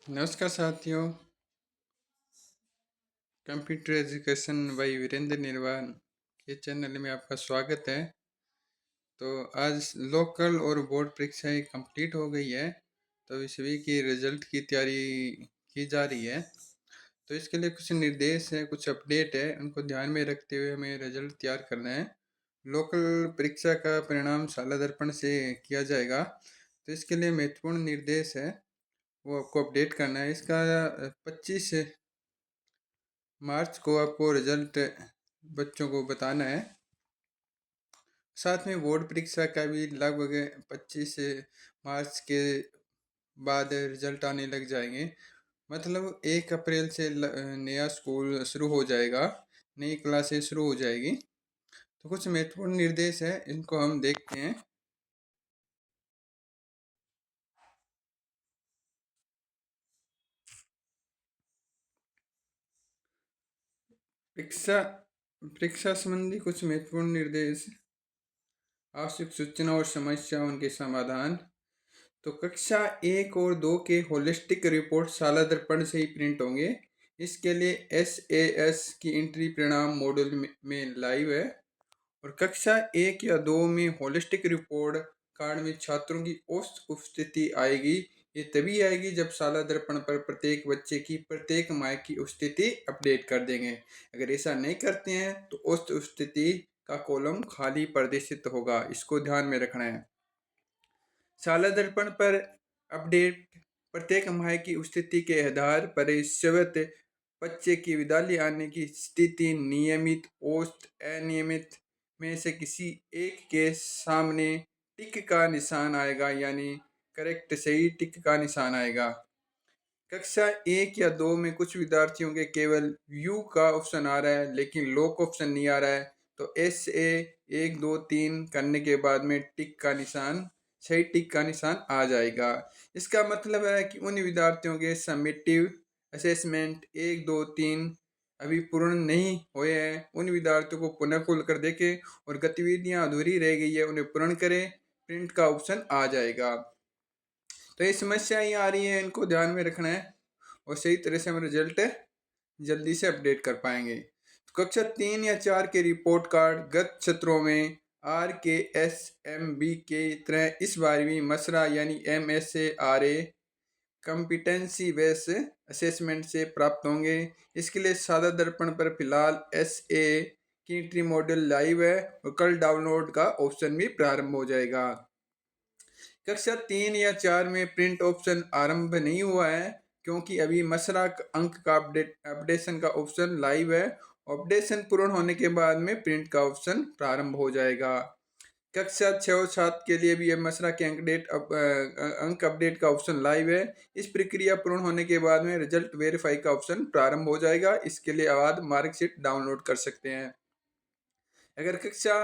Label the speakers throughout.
Speaker 1: नमस्कार साथियों। Computer education by Virendra निर्वाण के चैनल में आपका स्वागत है। तो आज लोकल और बोर्ड परीक्षाएं कंप्लीट हो गई है, तो इस सभी की रिजल्ट की तैयारी की जा रही है। तो इसके लिए कुछ निर्देश है, कुछ अपडेट है, उनको ध्यान में रखते हुए हमें रिजल्ट तैयार करना है। लोकल परीक्षा का परिणाम शाला दर्पण से किया जाएगा, तो इसके लिए महत्वपूर्ण निर्देश है वो आपको अपडेट करना है। इसका 25 मार्च को आपको रिजल्ट बच्चों को बताना है। साथ में बोर्ड परीक्षा का भी लगभग 25 मार्च के बाद रिजल्ट आने लग जाएंगे। मतलब 1 अप्रैल से नया स्कूल शुरू हो जाएगा, नई क्लासेस शुरू हो जाएगी। तो कुछ महत्वपूर्ण निर्देश है, इनको हम देखते हैं। परीक्षा परीक्षा संबंधी कुछ महत्वपूर्ण निर्देश, आवश्यक सूचना और समस्याओं के समाधान। तो कक्षा 1 और 2 के होलिस्टिक रिपोर्ट शाला दर्पण से ही प्रिंट होंगे। इसके लिए SAS की एंट्री परिणाम मॉड्यूल में लाइव है। और कक्षा 1 या 2 में होलिस्टिक रिपोर्ट कार्ड में छात्रों की औसत उपस्थिति आएगी। ये तभी आएगी जब शाला दर्पण पर प्रत्येक बच्चे की प्रत्येक माह की उपस्थिति अपडेट कर देंगे। अगर ऐसा नहीं करते हैं तो औसत उपस्थिति का कॉलम खाली प्रदर्शित होगा, इसको ध्यान में रखना है। शाला दर्पण पर अपडेट प्रत्येक माह की स्थिति के आधार पर इस शब्द बच्चे की विद्यालय आने की स्थिति नियमित औसत अनियमित में से किसी एक के सामने टिक का निशान आएगा, यानी करेक्ट सही टिक का निशान आएगा। कक्षा 1 या 2 में कुछ विद्यार्थियों के केवल व्यू का ऑप्शन आ रहा है लेकिन लॉक ऑप्शन नहीं आ रहा है, तो SA 1 2 3 करने के बाद में टिक का निशान, सही टिक का निशान आ जाएगा। इसका मतलब है कि उन विद्यार्थियों के समेटिव असेसमेंट 1 2 3 अभी पूर्ण नहीं हुए हैं, उन विद्यार्थियों को पुनः खोल कर देखें और गतिविधियां अधूरी रह गई है उन्हें पूर्ण करें, प्रिंट का ऑप्शन आ जाएगा। तो ये समस्या ही आ रही है, इनको ध्यान में रखना है और सही तरह से हम रिजल्ट जल्दी से अपडेट कर पाएंगे। तो कक्षा 3 या 4 के रिपोर्ट कार्ड गत सत्रों में RKSMB के तरह इस बार भी मसरा यानी MSARA कॉम्पिटेंसी बेस असेसमेंट से प्राप्त होंगे। इसके लिए सादा दर्पण पर फिलहाल SA की एंट्री मॉडल लाइव है और कल डाउनलोड का ऑप्शन भी प्रारंभ हो जाएगा। कक्षा 3 या 4 में प्रिंट ऑप्शन आरंभ नहीं हुआ है क्योंकि अभी मसरा अंक का अपडेशन का ऑप्शन लाइव है। अपडेशन पूर्ण होने के बाद में प्रिंट का ऑप्शन प्रारंभ हो जाएगा। कक्षा 6 और 7 के लिए भी मसरा के अंक अपडेट का ऑप्शन लाइव है। इस प्रक्रिया पूर्ण होने के बाद में रिजल्ट वेरीफाई का ऑप्शन प्रारंभ हो जाएगा। इसके लिए बाद मार्कशीट डाउनलोड कर सकते हैं। अगर कक्षा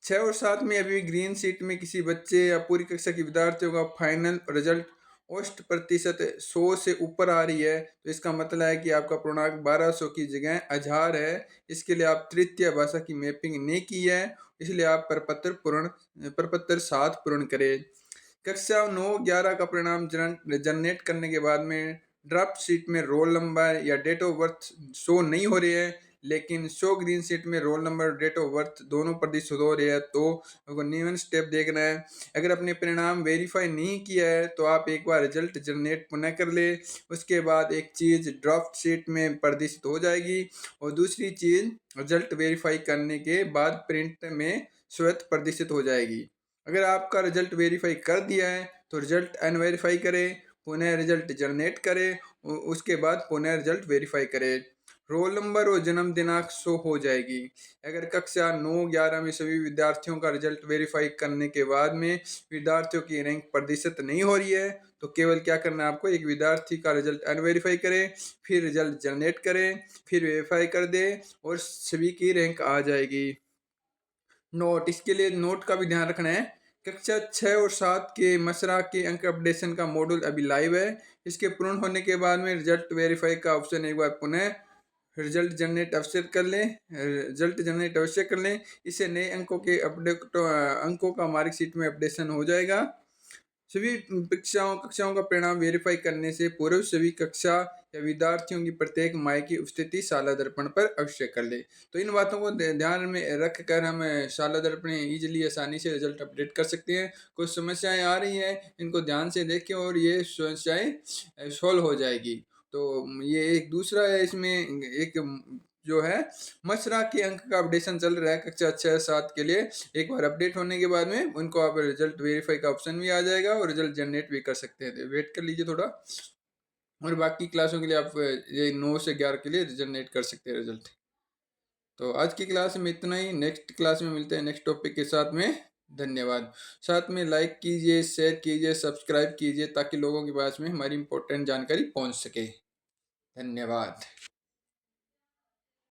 Speaker 1: 6 और 7 में अभी ग्रीन सीट में किसी बच्चे या पूरी कक्षा के विद्यार्थियों का फाइनल रिजल्ट औसत प्रतिशत 100 से ऊपर आ रही है, तो इसका मतलब है कि आपका पूर्णांक 1200 की जगह 1000 है। इसके लिए आप तृतीय भाषा की मैपिंग नहीं की है, इसलिए आप प्रपत्र 7 पूर्ण करें। कक्षा 9 11 का परिणाम जनरेट करने के बाद में ड्राफ्ट शीट में रोल नंबर या डेट ऑफ बर्थ शो नहीं हो रही है, लेकिन शो ग्रीन शीट में roll number date of birth दोनों प्रदर्शित हो रहे हैं, तो आपको नियमन स्टेप देखना है। अगर अपने परिणाम वेरीफाई नहीं किया है तो आप एक बार रिजल्ट जनरेट पुनः कर ले। उसके बाद एक चीज़ ड्राफ्ट शीट में प्रदर्शित हो जाएगी और दूसरी चीज़ रिजल्ट वेरीफाई करने के बाद प्रिंट में स्वतः प्रदर्शित हो जाएगी। अगर आपका रिजल्ट वेरीफाई कर दिया है तो रिजल्ट अनवेरीफाई करें, पुनः रिजल्ट जनरेट करें, उसके बाद पुनः रिजल्ट वेरीफाई करें। रोल नंबर और जन्म दिनांक शो हो जाएगी। अगर कक्षा 9 11 में सभी विद्यार्थियों का रिजल्ट वेरीफाई करने के बाद में विद्यार्थियों की रैंक प्रदर्शित नहीं हो रही है, तो केवल क्या करना है आपको, एक विद्यार्थी का रिजल्ट अनवेरीफाई करें, फिर रिजल्ट जनरेट करें, फिर वेरीफाई कर दें और सभी की रैंक आ जाएगी। नोट, इसके लिए नोट का भी ध्यान रखना है। कक्षा 6 और 7 के मसरा के अंक अपडेशन का मॉड्यूल अभी लाइव है। इसके पूर्ण होने के बाद में रिजल्ट वेरीफाई का ऑप्शन एक बार पुनः रिजल्ट जनरेट अवश्य कर लें, रिजल्ट जनरेट अवश्य कर लें। इससे नए अंकों के अपडेट अंकों का मार्कशीट में अपडेशन हो जाएगा। सभी कक्षाओं का परिणाम वेरीफाई करने से पूर्व सभी कक्षा या विद्यार्थियों की प्रत्येक माह की उपस्थिति शाला दर्पण पर अवश्य कर ले। तो इन बातों को ध्यान में रख कर हम शाला दर्पण इजीली आसानी से रिजल्ट अपडेट कर सकते हैं। कुछ समस्याएं आ रही हैं, इनको ध्यान से देखें और ये समस्याएं सॉल्व हो जाएगी। तो ये एक दूसरा है, इसमें एक जो है मशरा के अंक का अपडेशन चल रहा है कक्षा 6-7 के लिए। एक बार अपडेट होने के बाद में उनको आप रिजल्ट वेरीफाई का ऑप्शन भी आ जाएगा और रिजल्ट जनरेट भी कर सकते हैं। तो वेट कर लीजिए थोड़ा, और बाकी क्लासों के लिए आप ये 9 से 11 के लिए जनरेट कर सकते हैं रिजल्ट। तो आज की क्लास में इतना ही, नेक्स्ट क्लास में मिलते हैं नेक्स्ट टॉपिक के साथ में। धन्यवाद। साथ में लाइक कीजिए, शेयर कीजिए, सब्सक्राइब कीजिए ताकि लोगों के पास में हमारी इंपॉर्टेंट जानकारी पहुंच सके। धन्यवाद।